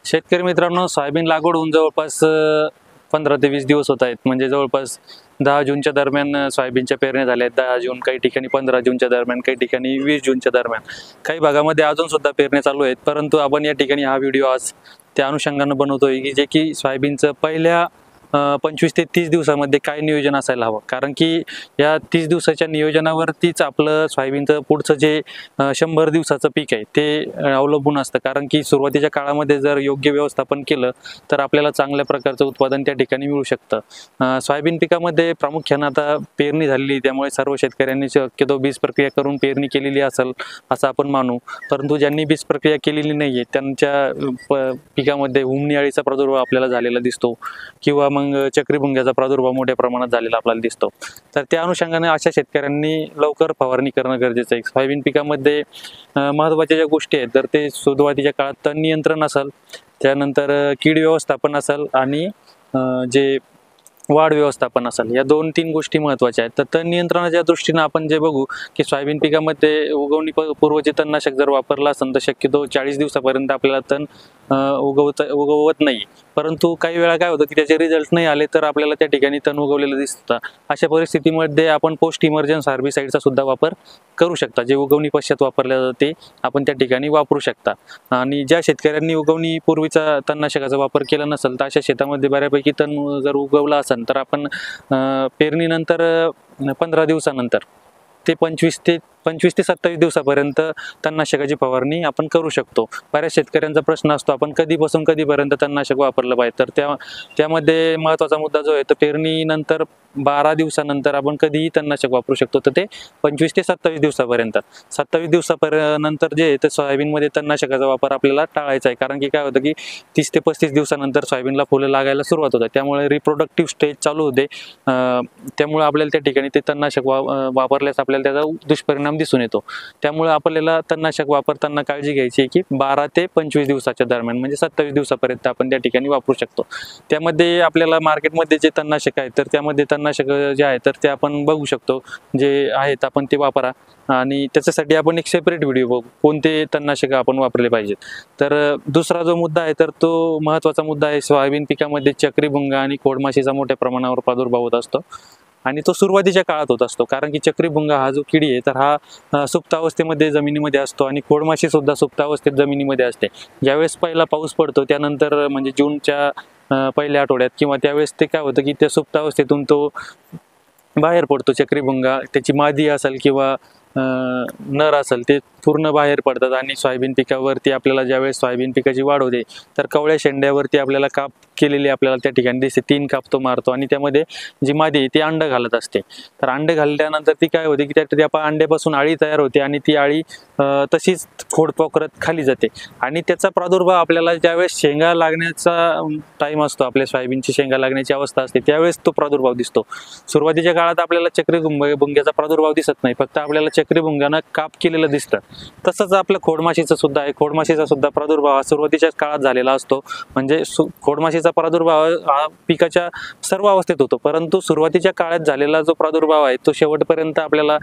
शेतकरी मित्रांनो, सोयाबीन लागवड होऊन जवळपास 15 ते 20 दिवस होत आहेत. म्हणजे जवळपास 10 जूनच्या दरम्यान सोयाबीनच्या पेरण्या झाल्या आहेत. 10 जून, काही ठिकाणी 15 जूनच्या दरम्यान, काही ठिकाणी 20 जूनच्या दरम्यान. काही भागामध्ये अजून सुद्धा पेरण्या चालू आहेत. परंतु आपण या ठिकाणी हा व्हिडिओ आज त्या अनुषंगानं बनवतोय की जे की सोयाबीनचं पहिल्या 25 ते 30 दिवसामध्ये काय नियोजन असायला हवं. कारण की या 30 दिवसाच्या नियोजनावरतीच आपलं सोयाबीनचं पुढचं जे 100 दिवसाचं पीक आहे ते अवलंबून असतं. कारण की सुरुवातीच्या काळामध्ये जर योग्य व्यवस्थापन केलं तर आपल्याला चांगल्या प्रकारचं उत्पादन त्या ठिकाणी मिळू शकतं. सोयाबीन पिकामध्ये प्रामुख्यानं आता पेरणी झालेली, त्यामुळे सर्व शेतकऱ्यांनी शक्यतो बीज प्रक्रिया करून पेरणी केलेली असेल असं आपण मानू. परंतु ज्यांनी बीज प्रक्रिया केलेली नाहीये त्यांच्या पिकामध्ये हुमणी अळीचा प्रादुर्भाव आपल्याला झालेला दिसतो किंवा मग चक्रीभुंग्याचा प्रादुर्भाव मोठ्या प्रमाणात झालेला आपल्याला दिसतो. तर त्या अनुषंगाने अशा शेतकऱ्यांनी लवकर फवारणी करणं गरजेचं आहे. सोयाबीन पिकामध्ये महत्त्वाच्या ज्या गोष्टी आहेत तर ते सुरुवातीच्या काळात तण नियंत्रण असेल, त्यानंतर कीड व्यवस्थापन असेल आणि जे वाढ व्यवस्थापन असेल, या 2-3 गोष्टी महत्त्वाच्या आहेत. तर तण नियंत्रणाच्या दृष्टीनं आपण जे बघू की सोयाबीन पिकामध्ये उगवणी पूर्वचे तणनाशक जर वापरलं असेल तर शक्यतो 40 दिवसापर्यंत आपल्याला तण उगवत नाही. परंतु काही वेळा काय होतं की त्याचे रिझल्ट नाही आले तर आपल्याला त्या ठिकाणी तण उगवलेलं दिसतं. अशा परिस्थितीमध्ये आपण पोस्ट इमर्जन्स हार्बिसाइडचा सुद्धा वापर करू शकता. जे उगवणी पश्चात वापरले जाते आपण त्या ठिकाणी वापरू शकता. आणि ज्या शेतकऱ्यांनी उगवणी पूर्वीचा तणनाशकाचा वापर केला नसेल तर अशा शेतामध्ये बऱ्यापैकी तण जर उगवला असेल तर आपण पेरणीनंतर 15 दिवसानंतर ते 25 ते 27 दिवसापर्यंत तणनाशकाची फवारणी आपण करू शकतो. बऱ्याच शेतकऱ्यांचा प्रश्न असतो आपण कधीपासून कधीपर्यंत तणनाशक वापरलं पाहिजे. तर त्यामध्ये महत्त्वाचा मुद्दा जो आहे तर पेरणीनंतर 12 दिवसानंतर आपण कधीही तणनाशक वापरू शकतो. तर ते 25 ते 27 दिवसापर्यंत. 27 दिवसानंतर जे आहे तर सोयाबीनमध्ये तणनाशकाचा वापर आपल्याला टाळायचा आहे. कारण की काय होतं की 30 ते 35 दिवसानंतर सोयाबीनला फुलं लागायला सुरुवात होतात. त्यामुळे रिप्रोडक्टिव्ह स्टेज चालू होते. त्यामुळे आपल्याला त्या ठिकाणी ते तणनाशक वापरल्यास आपल्याला त्याचा दुष्परिणाम दिसून येतो. त्यामुळे आपल्याला तणनाशक वापरताना काळजी घ्यायची आहे की 12 ते 25 दिवसाच्या दरम्यान म्हणजे 27 दिवसापर्यंत आपण त्या ठिकाणी वापरू शकतो. त्यामध्ये आपल्याला मार्केटमध्ये जे तणनाशक आहेत तर त्यामध्ये तणनाशक जे आहे तर ते आपण बघू शकतो, जे आहेत आपण ते वापरा. आणि त्याच्यासाठी आपण एक सेपरेट व्हिडिओ बघू कोणते तणनाशक आपण वापरले पाहिजेत. तर दुसरा जो मुद्दा आहे तर तो महत्त्वाचा मुद्दा आहे, सोयाबीन पिकामध्ये चक्रीभुंगा आणि खोडमाशीचा मोठ्या प्रमाणावर प्रादुर्भाव होत असतो आणि तो सुरुवातीच्या काळात होत असतो. कारण की चक्रीभुंगा हा जो किडी आहे तर हा सुप्तावस्थेमध्ये जमिनीमध्ये असतो आणि खोडमाशी सुद्धा सुप्तावस्थेत जमिनीमध्ये असते. ज्यावेळेस पहिला पाऊस पडतो त्यानंतर म्हणजे जूनच्या पहिल्या आठवड्यात किंवा त्यावेळेस ते काय होतं की त्या सुप्तावस्थेतून तो बाहेर पडतो चक्रीभुंगा. त्याची मादी असेल किंवा नर असेल ते पूर्ण बाहेर पडतात आणि सोयाबीन पिकावरती आपल्याला ज्यावेळेस सोयाबीन पिकाची वाढ होते तर कवळ्या शेंड्यावरती आपल्याला काप केलेली आपल्याला त्या ठिकाणी दिसते. 3 काप तो मारतो आणि त्यामध्ये जी मादी आहे ती अंड घालत असते. तर अंडे घालल्यानंतर ती काय होते की त्या अंड्यापासून अळी तयार होते आणि ती अळी तशीच खोड पोखरत खाली जाते आणि त्याचा प्रादुर्भाव आपल्याला ज्यावेळेस शेंगा लागण्याचा टाईम असतो, आपल्या सोयाबीनची शेंगा लागण्याची अवस्था असते त्यावेळेस तो प्रादुर्भाव दिसतो. सुरुवातीच्या काळात आपल्याला चक्रीभुंग्याचा प्रादुर्भाव दिसत नाही, फक्त आपल्याला चक्रीभुंगानं काप केलेलं दिसतं. तसंच आपलं खोडमाशीचं सुद्धा आहे. खोडमाशीचा सुद्धा प्रादुर्भाव हा सुरुवातीच्या काळात झालेला असतो. म्हणजे खोडमाशीचा प्रादुर्भाव हा पिकाच्या सर्व अवस्थेत होतो, परंतु सुरुवातीच्या काळात झालेला जो प्रादुर्भाव आहे तो शेवटपर्यंत आपल्याला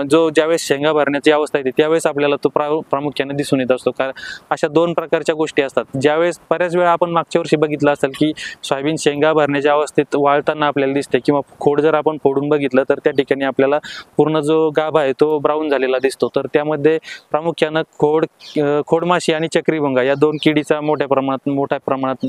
ज्यावेळेस शेंगा भरण्याची अवस्था येते त्यावेळेस आपल्याला तो प्रामुख्याने दिसून येत असतो. कारण अशा 2 प्रकारच्या गोष्टी असतात. ज्यावेळेस बऱ्याच वेळा आपण मागच्या वर्षी बघितलं असेल की सोयाबीन शेंगा भरण्याच्या अवस्थेत वाळताना आपल्याला दिसते किंवा खोड जर आपण फोडून बघितलं तर त्या ठिकाणी आपल्याला पूर्ण जो गाभा आहे तो ब्राऊन झालेला दिसतो. तर त्यामध्ये प्रामुख्यानं खोडमाशी आणि चक्रीभुंगा या 2 किडीचा मोठ्या प्रमाणात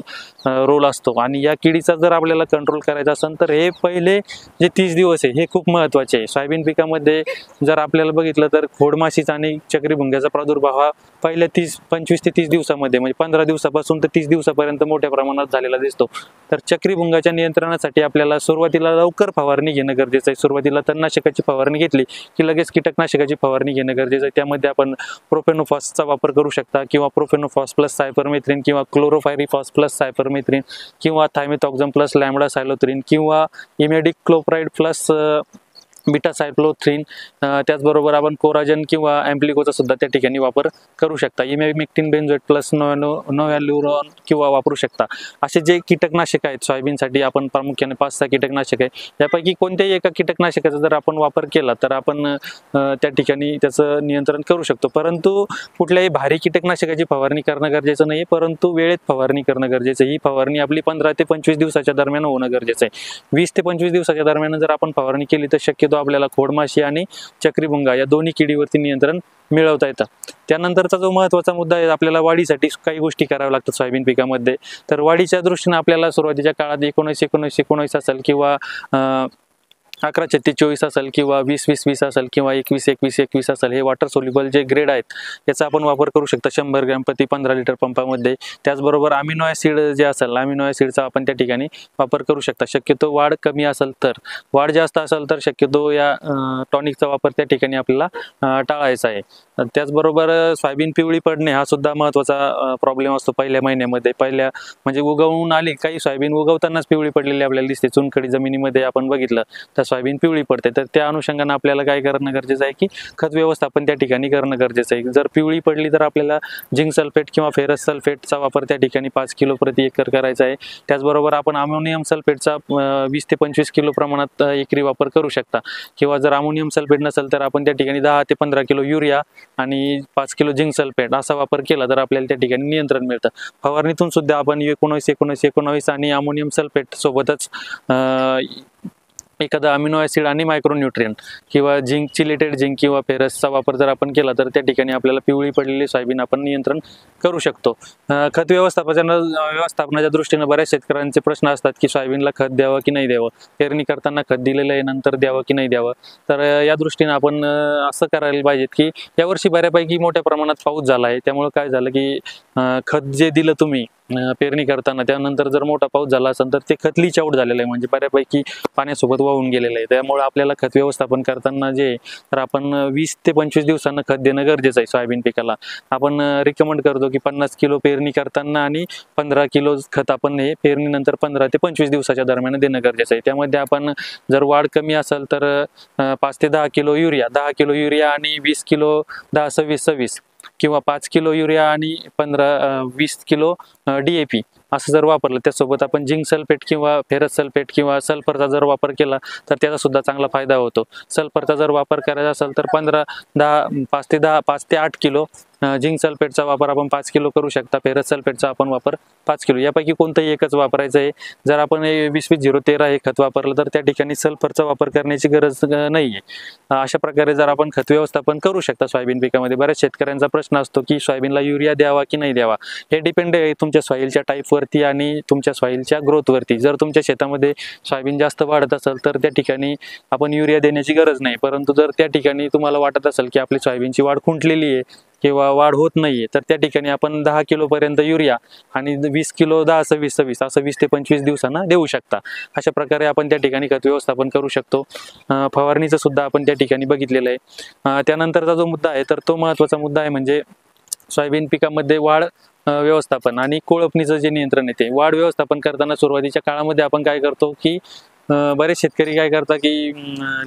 रोल असतो. आणि या किडीचा जर आपल्याला कंट्रोल करायचा असेल तर हे पहिले जे 30 दिवस आहे हे खूप महत्त्वाचे आहे. सोयाबीन पिकामध्ये जर आपल्याला बघितलं तर खोडमाशीचा आणि चक्रीभुंग्याचा प्रादुर्भाव हा पहिल्या 25 ते 30 दिवसामध्ये म्हणजे 15 दिवसापासून तर 30 दिवसापर्यंत मोठ्या प्रमाणात झालेला दिसतो. तर चक्रीभुंगाच्या नियंत्रणासाठी आपल्याला सुरुवातीला लवकर फवारणी घेणं गरजेचं आहे. सुरुवातीला तणनाशकाची फवारणी घेतली की लगेच कीटकनाशकाची फवारणी घेणं गरजेचं आहे. त्यामध्ये आपण प्रोफेनोफॉसचा वापर करू शकता किंवा प्रोफेनोफॉस प्लस सायपरमेथ्रिन किंवा क्लोरोफायरिफॉस प्लस सायपरमेथ्रिन किंवा थायमेथॉक्झम प्लस लॅम्बडा सायलोथ्रिन किंवा इमेडिक क्लोप्राइड प्लस बीटासायक्लोथ्रिन, त्याचबरोबर आपण कोराजन किंवा ॲम्प्लिकोचा सुद्धा त्या ठिकाणी वापर करू शकता. इमॅमेक्टिन बेंझोएट प्लस नोव्हॅल्युरॉन किंवा वापरू शकता. असे जे कीटकनाशक आहेत सोयाबीनसाठी आपण प्रामुख्याने 5-6 कीटकनाशक आहे, यापैकी कोणत्याही एका कीटकनाशकाचा जर आपण वापर केला तर आपण त्या ठिकाणी त्याचं नियंत्रण करू शकतो. परंतु कुठल्याही भारी कीटकनाशकाची फवारणी करणं गरजेचं नाही, परंतु वेळेत फवारणी करणं गरजेचं आहे. ही फवारणी आपली 15 ते 25 दिवसाच्या दरम्यान होणं गरजेचं आहे. 20 ते 25 दिवसाच्या दरम्यान जर आपण फवारणी केली तर शक्यतो आपल्याला खोडमाशी आणि चक्रीभुंगा या दोन्ही किडीवरती नियंत्रण मिळवता येतं. त्यानंतरचा जो महत्त्वाचा मुद्दा आहे, आपल्याला वाढीसाठी काही गोष्टी कराव्या लागतात सोयाबीन पिकामध्ये. तर वाढीच्या दृष्टीने आपल्याला सुरुवातीच्या काळात 19-19-19 असेल किंवा 11-36-24 असेल किंवा 20-20-20 असेल किंवा 21-21-21 असेल, हे वॉटर सोल्युबल जे ग्रेड आहेत याचा आपण वापर करू शकता 100 ग्रॅम प्रति 15 लिटर पंपामध्ये. त्याचबरोबर अमिनो ॲसिड जे असेल, अमिनो ॲसिडचा आपण त्या ठिकाणी वापर करू शकता. शक्यतो वाढ कमी असेल तर, वाढ जास्त असेल तर शक्यतो या टॉनिकचा वापर त्या ठिकाणी आपल्याला टाळायचा आहे. त्याचबरोबर सोयाबीन पिवळी पडणे हा सुद्धा महत्त्वाचा प्रॉब्लेम असतो पहिल्या महिन्यामध्ये. म्हणजे उगवून आली, काही सोयाबीन उगवतानाच पिवळी पडलेली आपल्याला दिसते. चुनखडी जमिनीमध्ये आपण बघितलं तर सोयाबीन पिवळी पडते. तर त्या अनुषंगाने आपल्याला काय करणं गरजेचं आहे की खत व्यवस्थापन त्या ठिकाणी करणं गरजेचं आहे. जर पिवळी पडली तर आपल्याला झिंक सल्फेट किंवा फेरस सल्फेटचा वापर त्या ठिकाणी 5 किलो प्रति एकर करायचा आहे. त्याचबरोबर आपण अमोनियम सल्फेटचा 20 ते 25 किलो प्रमाणात एकरी वापर करू शकता. किंवा जर अमोनियम सल्फेट नसेल तर आपण त्या ठिकाणी 10 ते 15 किलो युरिया आणि 5 किलो झिंक सल्फेट असा वापर केला तर आपल्याला त्या ठिकाणी नियंत्रण मिळतं. फवारणीतून सुद्धा आपण 19-19-19 आणि अमोनियम सल्फेट सोबतच एखादा अमिनो ॲसिड आणि मायक्रोन्यूट्रियंट किंवा झिंक, चिलेटेड झिंक किंवा फेरसचा वापर जर आपण केला तर त्या ठिकाणी आपल्याला पिवळी पडलेली सोयाबीन आपण नियंत्रण करू शकतो. खत व्यवस्थापनाच्या दृष्टीने बऱ्याच शेतकऱ्यांचे प्रश्न असतात की सोयाबीनला खत द्यावं की नाही द्यावं, पेरणी करताना खत दिलेलं आहे नंतर द्यावं की नाही द्यावं. तर या दृष्टीने आपण असं करायला पाहिजे की यावर्षी बऱ्यापैकी मोठ्या प्रमाणात पाऊस झाला आहे, त्यामुळे काय झालं की खत जे दिलं तुम्ही पेरणी करताना त्यानंतर जर मोठा पाऊस झाला असेल तर ते खत लीच आउट झालेलं आहे, म्हणजे बऱ्यापैकी पाण्यासोबत वाहून गेलेलं आहे. त्यामुळे आपल्याला खत व्यवस्थापन करताना जे तर आपण 20 ते 25 दिवसांना खत देणं गरजेचं आहे. सोयाबीन पिकाला आपण रिकमेंड करतो की 50 किलो पेरणी करताना आणि 15 किलो खत आपण हे पेरणीनंतर 15 ते 25 दिवसाच्या दरम्यान देणं गरजेचं आहे. त्यामध्ये आपण जर वाढ कमी असेल तर 5 ते 10 किलो युरिया, 10 किलो युरिया आणि 20 किलो 10-26-26 किंवा 5 किलो युरिया आणि 15-20 किलो DAP असं जर वापरलं, त्यासोबत आपण झिंक सल्फेट किंवा फेरस सल्फेट किंवा सल्फरचा जर वापर केला तर त्याचा सुद्धा चांगला फायदा होतो. सल्फरचा जर वापर करायचा असेल तर 5 ते 8 किलो, झिंक सल्फेटचा वापर आपण 5 किलो करू शकता, फेरस सल्फेटचा आपण वापर 5 किलो, यापैकी कोणतंही एकच वापरायचं आहे. जर आपण 20-20-0-13 हे खत वापरलं तर त्या ठिकाणी सल्फरचा वापर करण्याची गरज नाही आहे. अशा प्रकारे जर आपण खत व्यवस्थापन करू शकता सोयाबीन पिकामध्ये. बऱ्याच शेतकऱ्यांचा प्रश्न असतो की सोयाबीनला युरिया द्यावा की नाही द्यावा. हे डिपेंड आहे तुमच्या सॉईलच्या टाईपवरती आणि तुमच्या सॉईलच्या ग्रोथवरती. जर तुमच्या शेतामध्ये सोयाबीन जास्त वाढत असेल तर त्या ठिकाणी आपण युरिया देण्याची गरज नाही, परंतु जर त्या ठिकाणी तुम्हाला वाटत असेल की आपली सोयाबीनची वाढ खुंटलेली आहे किंवा वाढ होत नाहीये तर त्या ठिकाणी आपण 10 किलो पर्यंत युरिया आणि 20 किलो 10-26-26 असं 20 ते 25 दिवसांना देऊ शकता. अशा प्रकारे आपण त्या ठिकाणी खत व्यवस्थापन करू शकतो. फवारणीचं सुद्धा आपण त्या ठिकाणी बघितलेलं आहे. त्यानंतरचा जो मुद्दा आहे तर तो महत्त्वाचा मुद्दा आहे म्हणजे सोयाबीन पिकामध्ये वाढ व्यवस्थापन आणि कोळपणीचं जे नियंत्रण आहे. ते वाढ व्यवस्थापन करताना सुरुवातीच्या काळामध्ये आपण काय करतो की बरेच शेतकरी काय करतात की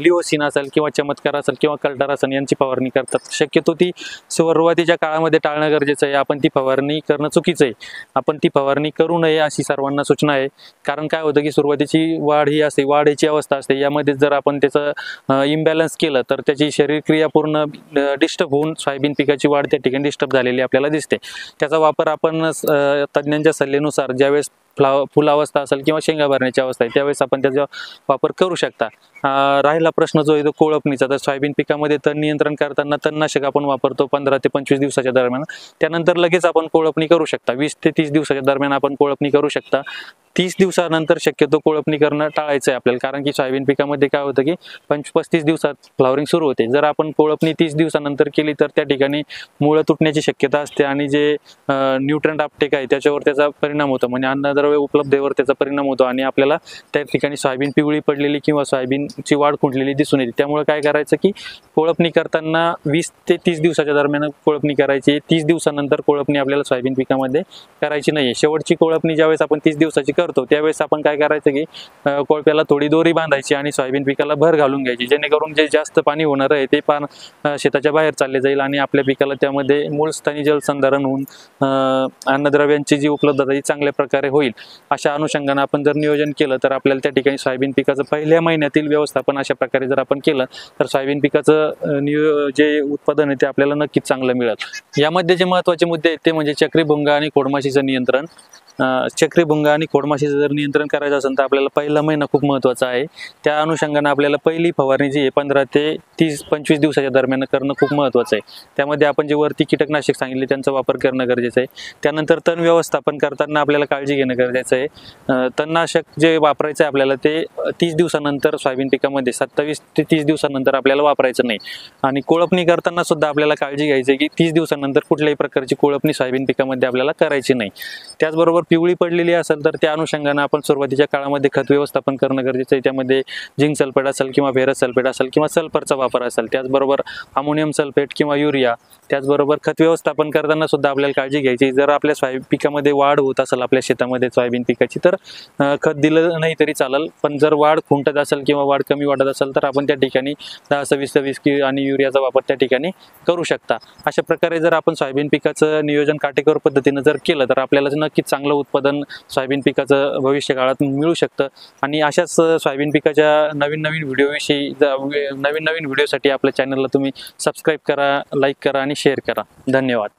लिओसिन असेल किंवा चमत्कार असेल किंवा कल्टार असेल यांची फवारणी करतात. शक्यतो ती सुरुवातीच्या काळामध्ये टाळणं गरजेचं आहे. आपण ती फवारणी करणं चुकीचं आहे. आपण ती फवारणी करू नये अशी सर्वांना सूचना आहे. कारण काय होतं की सुरुवातीची वाढ ही असते, वाढीची अवस्था असते, यामध्ये जर आपण त्याचं इम्बॅलन्स केलं तर त्याची शरीरक्रिया पूर्ण डिस्टर्ब होऊन सोयाबीन पिकाची वाढ त्या ठिकाणी डिस्टर्ब झालेली आपल्याला दिसते. त्याचा वापर आपण तज्ज्ञांच्या सल्ल्यानुसार ज्यावेळेस फुलावस्था असेल किंवा शेंगा भरण्याची अवस्था आहे त्यावेळेस आपण त्याचा वापर करू शकता. राहिला प्रश्न जो आहे तो कोळपणीचा. तर सोयाबीन पिकामध्ये तण नियंत्रण करताना तणनाशक आपण वापरतो 15 ते 25 दिवसाच्या दरम्यान. त्यानंतर लगेच आपण कोळपणी करू शकता. 20 ते 30 दिवसाच्या दरम्यान आपण कोळपणी करू शकता. 30 दिवसानंतर शक्यतो कोळपणी करणं टाळायचं आहे आपल्याला, कारण की सोयाबीन पिकामध्ये काय होतं की 35 दिवसात फ्लॉवरिंग सुरू होते. जर आपण कोळपणी 30 दिवसानंतर केली तर त्या ठिकाणी मुळं तुटण्याची शक्यता असते आणि जे न्यूट्रंट अपटेक आहे त्याच्यावर त्याचा परिणाम होतो, म्हणजे अन्नद्रव्य उपलब्धतेवर त्याचा परिणाम होतो आणि आपल्याला त्या ठिकाणी सोयाबीन पिवळी पडलेली किंवा सोयाबीनची वाढ खुंटलेली दिसून येते. त्यामुळे काय करायचं की कोळपणी करताना 20 ते 30 दिवसाच्या दरम्यान कोळपणी करायची. 30 दिवसानंतर कोळपणी आपल्याला सोयाबीन पिकामध्ये करायची नाही. शेवटची कोळपणी ज्यावेळेस आपण 30 दिवसाची करतो त्यावेळेस आपण काय करायचं की कोळप्याला थोडी दोरी बांधायची आणि सोयाबीन पिकाला भर घालून घ्यायची, जेणेकरून जे जास्त पाणी होणार आहे ते शेताच्या बाहेर चालले जाईल आणि आपल्या पिकाला त्यामध्ये मूळ स्थानी जलसंधारण होऊन अन्नद्रव्यांची जी उपलब्धता ही चांगल्या प्रकारे होईल. अशा अनुषंगाने आपण जर नियोजन केलं तर आपल्याला त्या ठिकाणी सोयाबीन पिकाचं पहिल्या महिन्यातील व्यवस्थापन अशा प्रकारे जर आपण केलं तर सोयाबीन पिकाचं जे उत्पादन आहे ते आपल्याला नक्कीच चांगलं मिळेल. यामध्ये जे महत्त्वाचे मुद्दे आहेत ते म्हणजे चक्रीभुंगा आणि खोडमाशीचं नियंत्रण. चक्रीभुंगा आणि खोडमाशीचं जर नियंत्रण करायचं असेल तर आपल्याला पहिला महिना खूप महत्त्वाचा आहे. त्या अनुषंगाने आपल्याला पहिली फवारणी जी आहे 15 ते 30-25 दिवसाच्या दरम्यान करणं खूप महत्त्वाचं आहे. त्यामध्ये आपण जे वरती कीटकनाशक सांगितले त्यांचा वापर करणं गरजेचं आहे. त्यानंतर तण व्यवस्थापन करताना आपल्याला काळजी घेणं गरजेचं आहे. तणनाशक जे वापरायचं आहे आपल्याला ते 30 दिवसानंतर सोयाबीन पिकामध्ये 27 ते 30 दिवसानंतर आपल्याला वापरायचं नाही. आणि कोळपणी करताना सुद्धा आपल्याला काळजी घ्यायची आहे की 30 दिवसानंतर कुठल्याही प्रकारची कोळपणी सोयाबीन पिकामध्ये आपल्याला करायची नाही. त्याचबरोबर पिवळी पडलेली असेल तर त्या अनुषंगाने आपण सुरुवातीच्या काळामध्ये खत व्यवस्थापन करणं गरजेचं आहे. त्यामध्ये झिंक सल्फेट असेल किंवा फेरस सल्फेट असेल किंवा सल्फरचा वापर असेल, त्याचबरोबर अमोनियम सल्फेट किंवा युरिया. त्याचबरोबर खत व्यवस्थापन करताना सुद्धा आपल्याला काळजी घ्यायची, जर आपल्या सोयाबीन पिकामध्ये वाढ होत असेल आपल्या शेतामध्ये सोयाबीन पिकाची तर खत दिलं नाही तरी चालेल, पण जर वाढ खुंटत असेल किंवा वाढ कमी वाढत असेल तर आपण त्या ठिकाणी 10-26-26 आणि युरियाचा वापर त्या ठिकाणी करू शकता. अशा प्रकारे जर आपण सोयाबीन पिकाचं नियोजन काटेकोर पद्धतीनं जर केलं तर आपल्याला नक्कीच चांगलं उत्पादन सोयाबीन पिकाचं भविष्य काळात मिळू शकतं. आणि अशाच सोयाबीन पिकाच्या नवीन नवीन व्हिडिओसाठी आपल्या चॅनलला तुम्ही सबस्क्राईब करा, लाईक करा आणि शेअर करा. धन्यवाद.